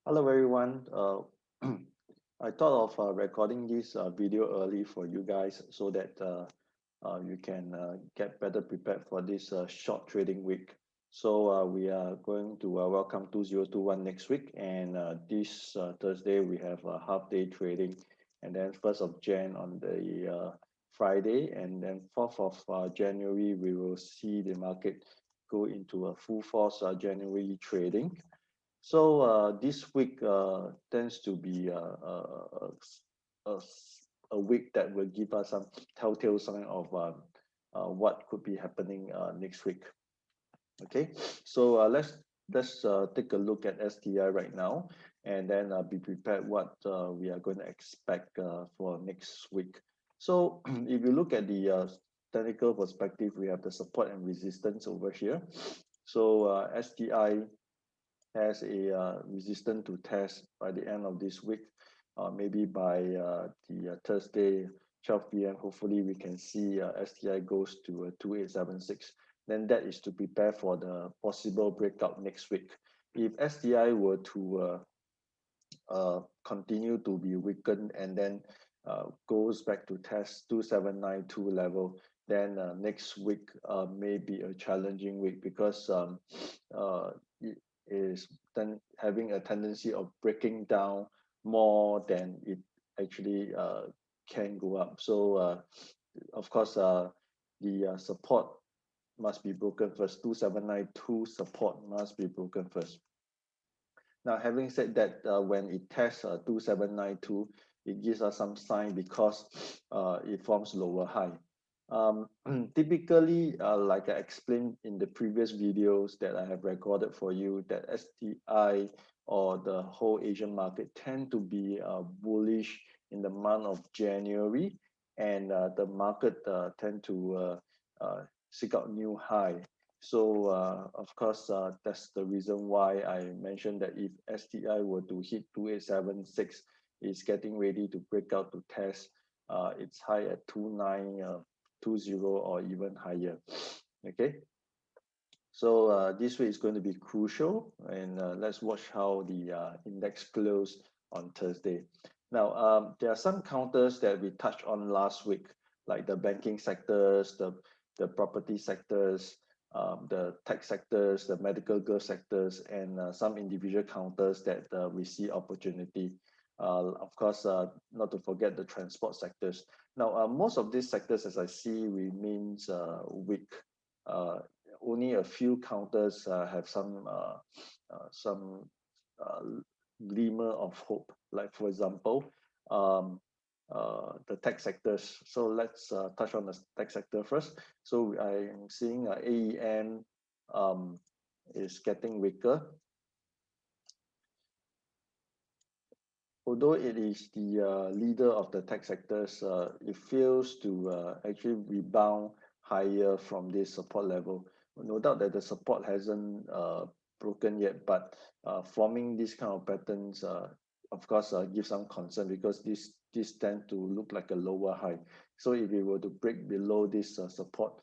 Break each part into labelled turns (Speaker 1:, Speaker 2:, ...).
Speaker 1: Hello everyone. I thought of recording this video early for you guys so that you can get better prepared for this short trading week. So we are going to welcome 2021 next week, and this Thursday we have a half day trading, and then 1st of Jan on the Friday, and then 4th of January we will see the market go into a full force January trading. So this week tends to be a, a week that will give us some telltale sign of what could be happening next week. Okay, so let's take a look at STI right now, and then be prepared what we are going to expect for next week. So if you look at the technical perspective, we have the support and resistance over here. So STI has a resistance to test by the end of this week, maybe by the Thursday, 12 p.m. Hopefully, we can see STI goes to 2876. Then that is to prepare for the possible breakout next week. If STI were to continue to be weakened and then goes back to test 2792 level, then next week may be a challenging week because it is then having a tendency of breaking down more than it actually can go up. So of course the support must be broken first. 2792 support must be broken first. Now, having said that, when it tests 2792, it gives us some sign because it forms lower high. Typically, like I explained in the previous videos that I have recorded for you, that STI or the whole Asian market tend to be bullish in the month of January, and the market tend to seek out new high. So of course, that's the reason why I mentioned that if STI were to hit 2876, it's getting ready to break out to test its high at 2920 or even higher. Okay, so this week is going to be crucial, and let's watch how the index closed on Thursday. Now, there are some counters that we touched on last week, like the banking sectors, the property sectors, the tech sectors, the medical goods sectors, and some individual counters that we see opportunity. Of course, not to forget the transport sectors. Now, most of these sectors, as I see, remains weak. Only a few counters have some uh, glimmer of hope. Like for example, um, the tech sectors. So let's touch on the tech sector first. So I'm seeing AEM um, is getting weaker. Although it is the leader of the tech sectors, it fails to actually rebound higher from this support level. No doubt that the support hasn't broken yet, but forming these kind of patterns, of course, gives some concern because this tend to look like a lower high. So if it were to break below this support,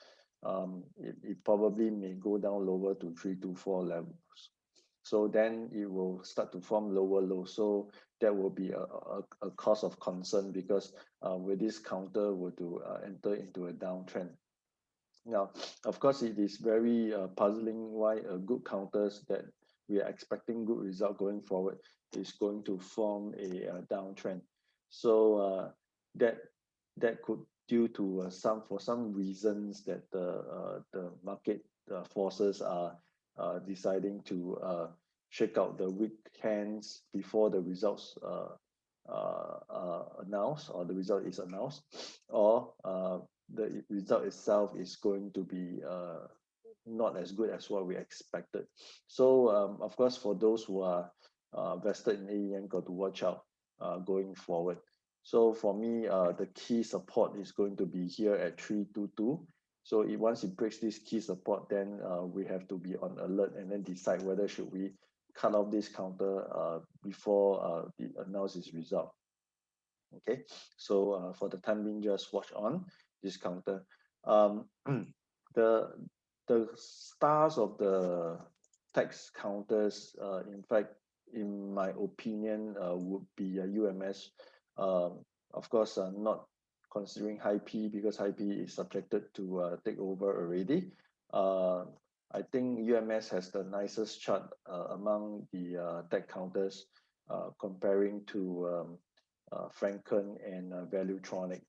Speaker 1: it probably may go down lower to 324 levels. So then it will start to form lower low. So that will be a cause of concern because with this counter were to enter into a downtrend. Now, of course, it is very puzzling why a good counters that we are expecting good result going forward is going to form a downtrend. So that that could due to some for some reasons that the market forces are deciding to shake out the weak hands before the results announced, or the result is announced, or the result itself is going to be not as good as what we expected. So of course, for those who are vested in AEM, got to watch out going forward. So for me, the key support is going to be here at 322. So once it breaks this key support, then we have to be on alert and then decide whether should we cut off this counter before the analysis result. Okay, so for the time being, just watch on this counter. Um, the the stars of the text counters, in fact, in my opinion, would be UMS. Of course, not considering high P because high P is subjected to takeover already. Uh, I think UMS has the nicest chart among the tech counters, comparing to Franken and Valuetronic.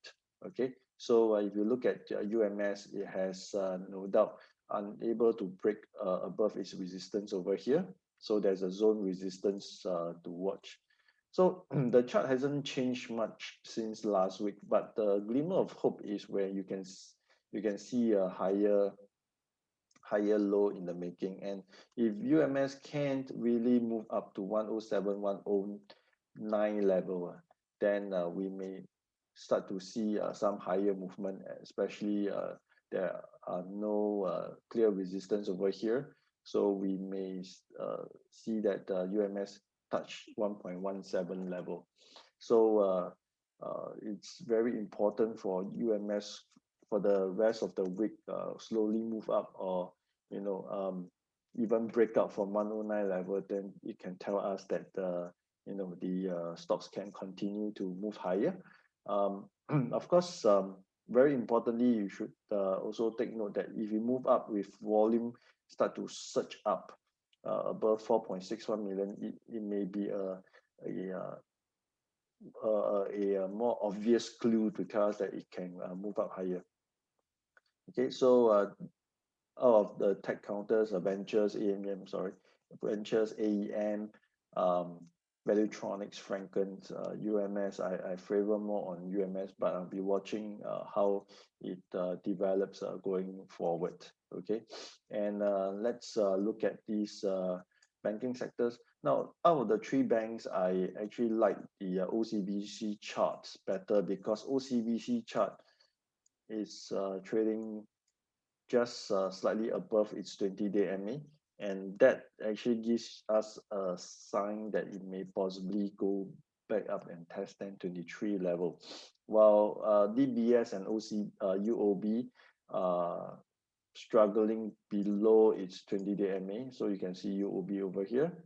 Speaker 1: Okay, so if you look at UMS, it has no doubt unable to break above its resistance over here. So there's a zone resistance to watch. So the chart hasn't changed much since last week, but the glimmer of hope is where you can see a higher low in the making. And if UMS can't really move up to 107, 109 level, then we may start to see some higher movement, especially there are no clear resistance over here. So we may see that UMS touch 1.17 level. So it's very important for UMS for the rest of the week slowly move up, or even break out from 109 level, then it can tell us that the stocks can continue to move higher. Of course, very importantly, you should also take note that if you move up with volume start to surge up above 4.61 million, it may be a more obvious clue to tell us that it can move up higher. Okay, so out of the tech counters, Ventures, AMM, sorry, Ventures, AEM, Valuetronics, Franken, UMS, I favor more on UMS, but I'll be watching how it develops going forward. Okay, and let's look at these banking sectors. Now, out of the three banks, I actually like the OCBC charts better because OCBC chart is trading just slightly above its 20-day MA, and that actually gives us a sign that it may possibly go back up and test 1023 level, while DBS and UOB are struggling below its 20-day MA. So you can see UOB over here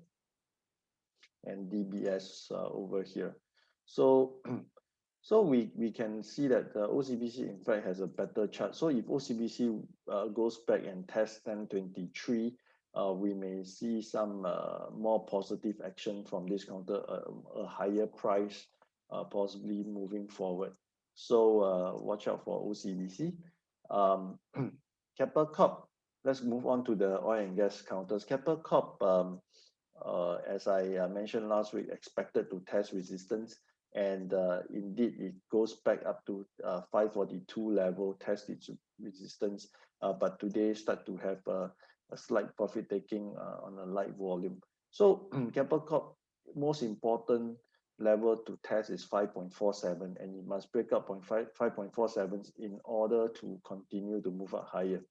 Speaker 1: and DBS over here. So so we can see that the OCBC in fact has a better chart. So if OCBC goes back and tests 1023, we may see some more positive action from this counter, a higher price possibly moving forward. So watch out for OCBC. Keppel Corp, let's move on to the oil and gas counters. Keppel Corp, as I mentioned last week, expected to test resistance, and indeed it goes back up to 542 level, test its resistance, but today start to have a slight profit taking on a light volume. So Keppel Corp, most important level to test is 5.47, and it must break up 5.47 in order to continue to move up higher.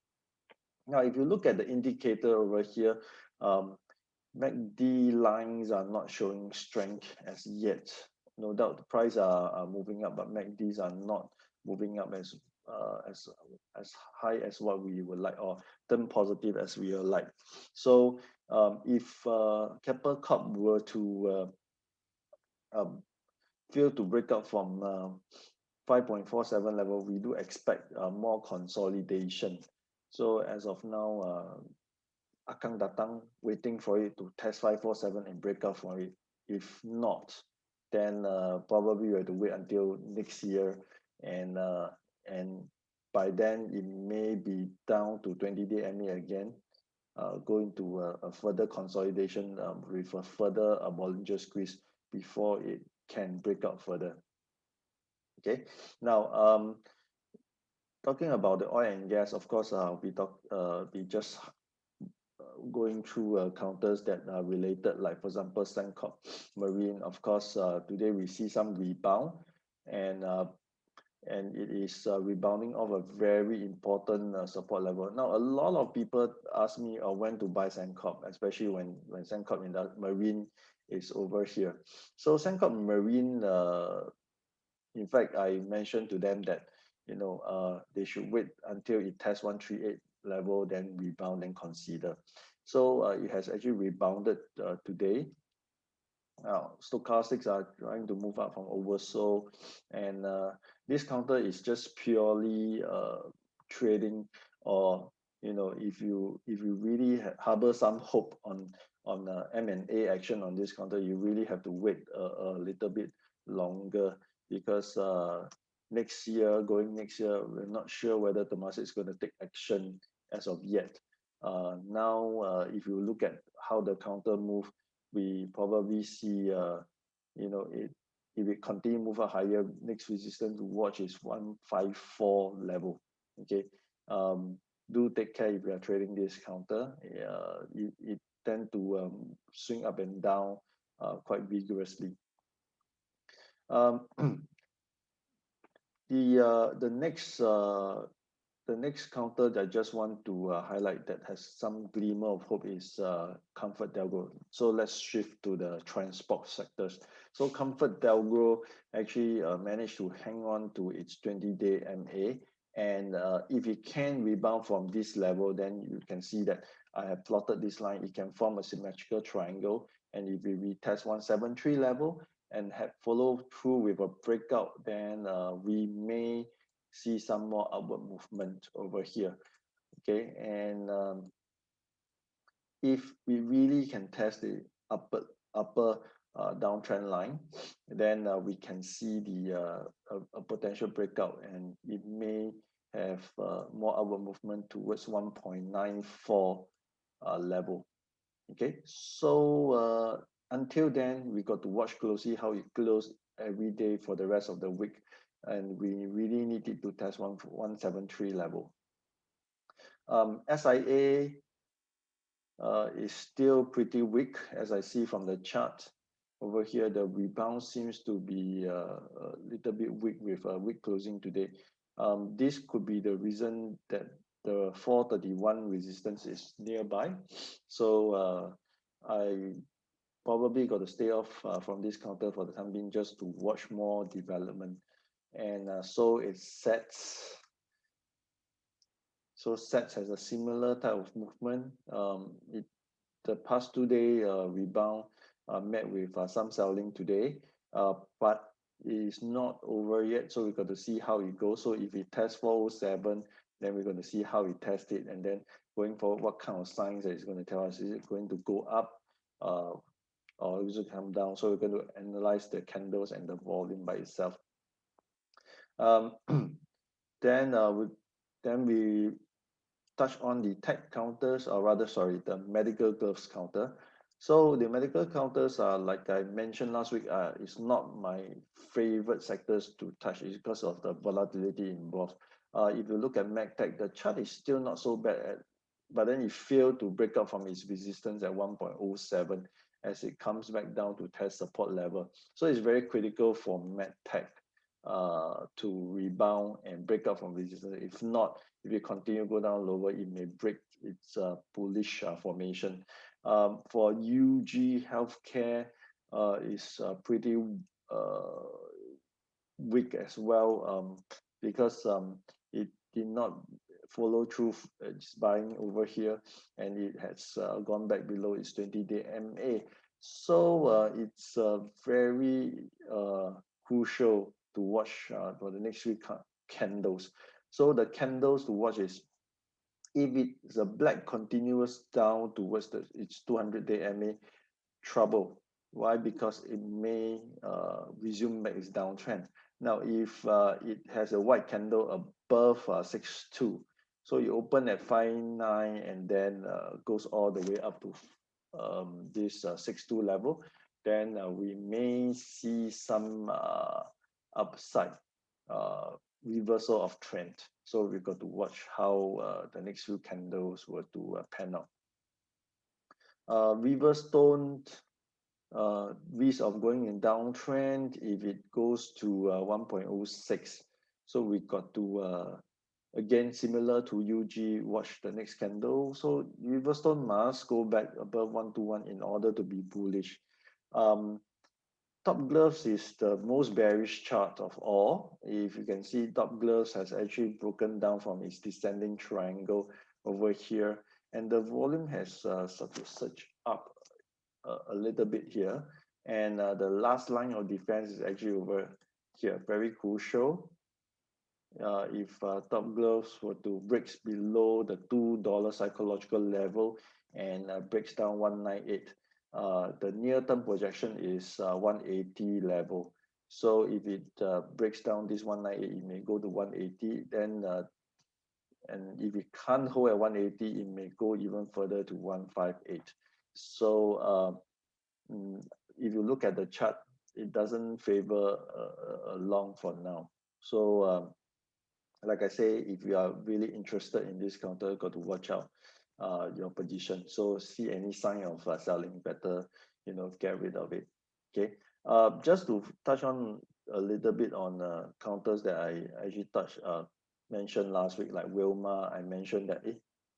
Speaker 1: Now, if you look at the indicator over here, MACD lines are not showing strength as yet. No doubt the price are moving up, but MACDs are not moving up as high as what we would like, or turn positive as we would like. So if Keppel Corp were to fail to break out from 5.47 level, we do expect more consolidation. So as of now, Akang Datang waiting for it to test 547 and break out for it. If not, then probably we have to wait until next year, and by then it may be down to 20-day MA again, going to a further consolidation with a further Bollinger Squeeze before it can break out further. Okay, now talking about the oil and gas, of course, we just going through counters that are related, like for example Sembcorp Marine. Of course, today we see some rebound, and it is rebounding off a very important support level. Now, a lot of people ask me when to buy Sembcorp, especially when Sembcorp in the Marine is over here. So Sembcorp Marine, in fact, I mentioned to them that they should wait until it tests 138 level, then rebound and consider. So it has actually rebounded today, Stochastics are trying to move up from oversold, and this counter is just purely trading, or if you really harbor some hope on M&A action on this counter, you really have to wait a little bit longer, because next year, we're not sure whether the market is going to take action as of yet. Now, if you look at how the counter move, we probably see, it if it continue move up higher, next resistance to watch is 154 level. Okay, do take care if you are trading this counter. It tend to swing up and down quite vigorously. Um, the next counter that I just want to highlight that has some glimmer of hope is ComfortDelGro. So let's shift to the transport sectors. So ComfortDelGro actually managed to hang on to its 20-day MA. And if it can rebound from this level, then you can see that I have plotted this line. It can form a symmetrical triangle. And if we retest 173 level and have follow through with a breakout, then we may see some more upward movement over here. Okay, and if we really can test the upper downtrend line, then we can see a potential breakout, and it may have more upward movement towards 1.94 level. Okay, so until then, we got to watch closely how it closed every day for the rest of the week, and we really needed to test 173 level. SIA is still pretty weak, as I see from the chart. Over here, the rebound seems to be a little bit weak with a weak closing today. This could be the reason that the 431 resistance is nearby. So I probably got to stay off from this counter for the time being, just to watch more development. And so it sets. So SETS has a similar type of movement. The past 2-day rebound met with some selling today, but it is not over yet. So we got to see how it goes. So if it tests 407, then we're going to see how it tests it, and then going forward, what kind of signs that it's going to tell us. Is it going to go up, or is it come down? So we're going to analyze the candles and the volume by itself. Then we touch on the tech counters, or rather, sorry, the medical gloves counter. So the medical counters are, like I mentioned last week, it's not my favorite sectors to touch. It's because of the volatility involved. If you look at MedTech, the chart is still not so bad, but then it failed to break out from its resistance at 1.07 as it comes back down to test support level. So it's very critical for MedTech to rebound and break out from resistance. If not, if it continue go down lower, it may break its bullish formation. For UG Healthcare, is pretty weak as well, because it did not follow through its buying over here, and it has gone back below its 20-day MA. So it's very crucial to watch for the next week candles. So the candles to watch is, if it's a black continuous down towards its 200-day MA, trouble. Why? Because it may resume back its downtrend. Now, if it has a white candle above 6.2, so you open at 5.9 and then goes all the way up to this 6.2 level, then we may see some upside reversal of trend. So we've got to watch how the next few candles were to pan out. Riverstone, risk of going in downtrend if it goes to 1.06. So we got to, again, similar to UG, watch the next candle. So Riverstone must go back above 121 in order to be bullish. Top Gloves is the most bearish chart of all. If you can see, Top Gloves has actually broken down from its descending triangle over here, and the volume has started to surge up a little bit here. And the last line of defense is actually over here, very crucial. If Top Gloves were to break below the $2 psychological level and breaks down 198, the near-term projection is 180 level. So if it breaks down this 198, it may go to 180. Then, and if it can't hold at 180, it may go even further to 158. So if you look at the chart, it doesn't favor a long for now. So like I say, if you are really interested in this counter, got to watch out your position. So see any sign of selling, better, get rid of it. Okay. Just to touch on a little bit on counters that I actually mentioned last week, like Wilma. I mentioned that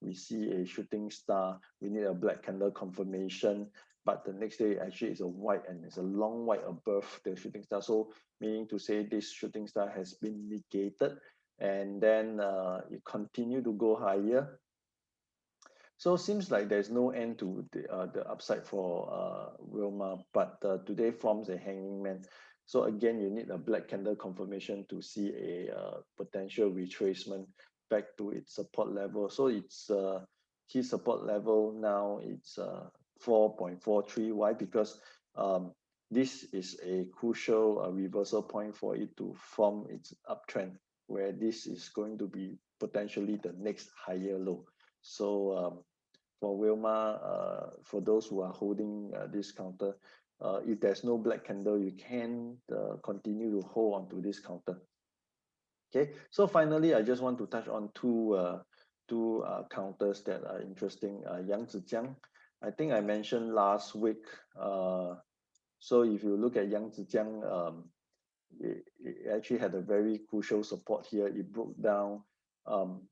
Speaker 1: we see a shooting star. We need a black candle confirmation, but the next day actually is a white, and it's a long white above the shooting star. So meaning to say this shooting star has been negated, and then it continue to go higher. So seems like there's no end to the upside for Wilma, but today forms a hanging man. So again, you need a black candle confirmation to see a potential retracement back to its support level. So it's key support level now, it's 4.43. Why? Because this is a crucial reversal point for it to form its uptrend, where this is going to be potentially the next higher low. So for Wilma, for those who are holding this counter, if there's no black candle, you can continue to hold on to this counter. Okay, so finally, I just want to touch on two counters that are interesting. Yang Zijiang, I think I mentioned last week. So if you look at Yang Zijiang, it actually had a very crucial support here. It broke down.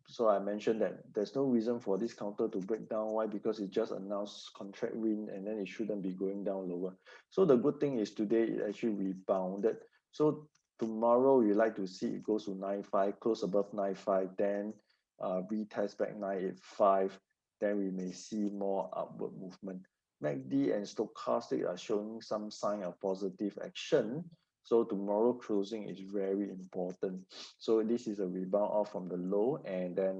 Speaker 1: So I mentioned that there's no reason for this counter to break down. Why? Because it just announced contract win, and then it shouldn't be going down lower. So the good thing is today it actually rebounded. So tomorrow you like to see it goes to 95, close above 95, then retest back 985. Then we may see more upward movement. MACD and stochastic are showing some sign of positive action. So tomorrow closing is very important. So this is a rebound off from the low, and then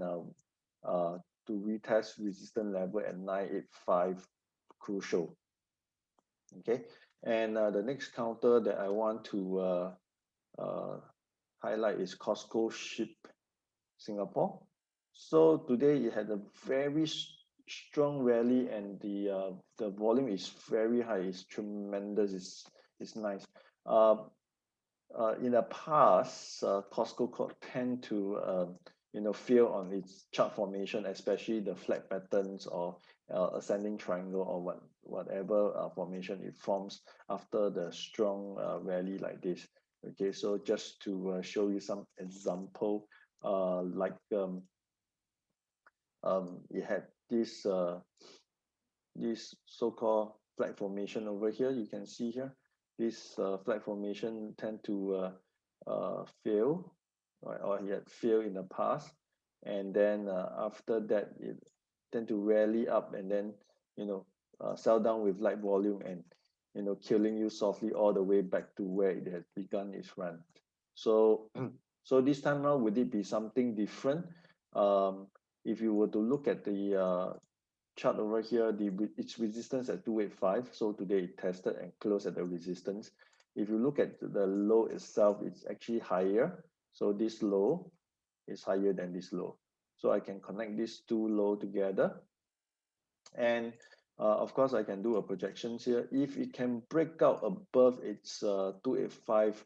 Speaker 1: to retest resistance level at 985, crucial. Okay, and the next counter that I want to highlight is COSCO Ship Singapore. So today it had a very strong rally, and the volume is very high. It's tremendous. It's nice. In the past, COSCO tend to fail on its chart formation, especially the flag patterns or ascending triangle or whatever formation it forms after the strong rally like this. Okay, so just to show you some example, like it had this so-called flag formation over here. You can see here, this flag formation tend to fail, right? Or it had failed in the past, and then after that it tend to rally up, and then sell down with light volume, and killing you softly all the way back to where it had begun its run. So so this time around, would it be something different? If you were to look at the chart over here, its resistance at 285. So today it tested and closed at the resistance. If you look at the low itself, it's actually higher. So this low is higher than this low. So I can connect these two low together. And of course, I can do a projections here. If it can break out above its 285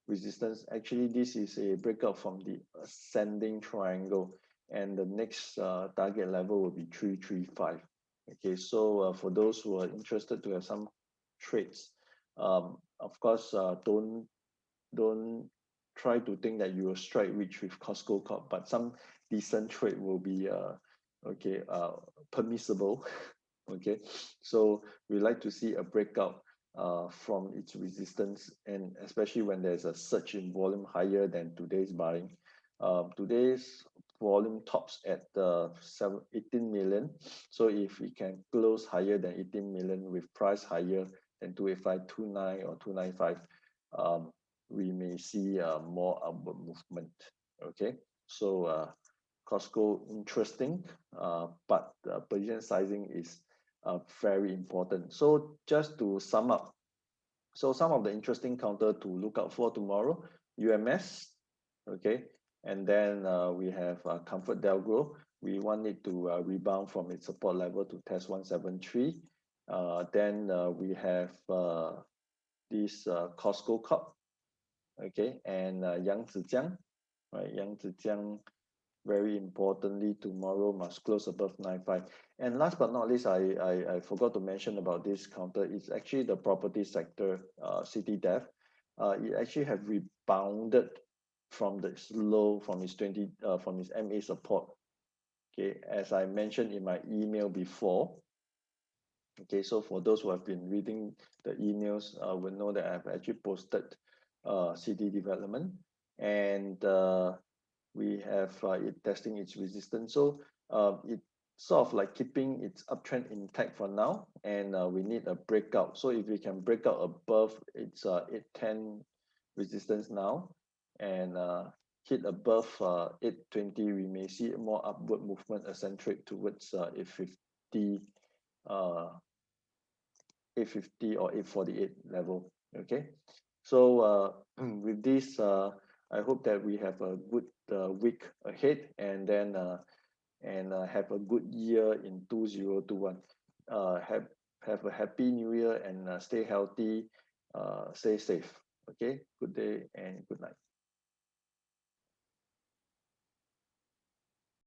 Speaker 1: resistance, actually this is a breakout from the ascending triangle, and the next target level will be 335. Okay, so for those who are interested to have some trades, of course, don't try to think that you will strike rich with COSCO Corp, but some decent trade will be permissible. Okay, so we like to see a breakout from its resistance, and especially when there's a surge in volume higher than today's buying. Today's volume tops at 18 million. So if we can close higher than 18 million with price higher, and 285, 29 or 295, we may see more upward movement. Okay, so Costco interesting, but position sizing is very important. So just to sum up, so some of the interesting counter to look out for tomorrow: UMS, okay, and then we have Comfort Delgro. We want it to rebound from its support level to test 173. Then we have this Costco Cup, okay, and Yang Zijiang, right? Yang Zijiang, very importantly, tomorrow must close above 95. And last but not least, I forgot to mention about this counter. It's actually the property sector, CityDev. It actually have rebounded from the low, from its from its MA support. Okay, as I mentioned in my email before. Okay, so for those who have been reading the emails, will know that I've actually posted CD development, and we have it testing its resistance. So it sort of like keeping its uptrend intact for now, and we need a breakout. So if we can break out above its 810 resistance now, and hit above 820, we may see more upward movement accentuate towards 850, 850 or 848 level. Okay, so with this, I hope that we have a good week ahead, and then have a good year in 2021. Have a happy new year, and stay healthy, stay safe. Okay, good day and good night.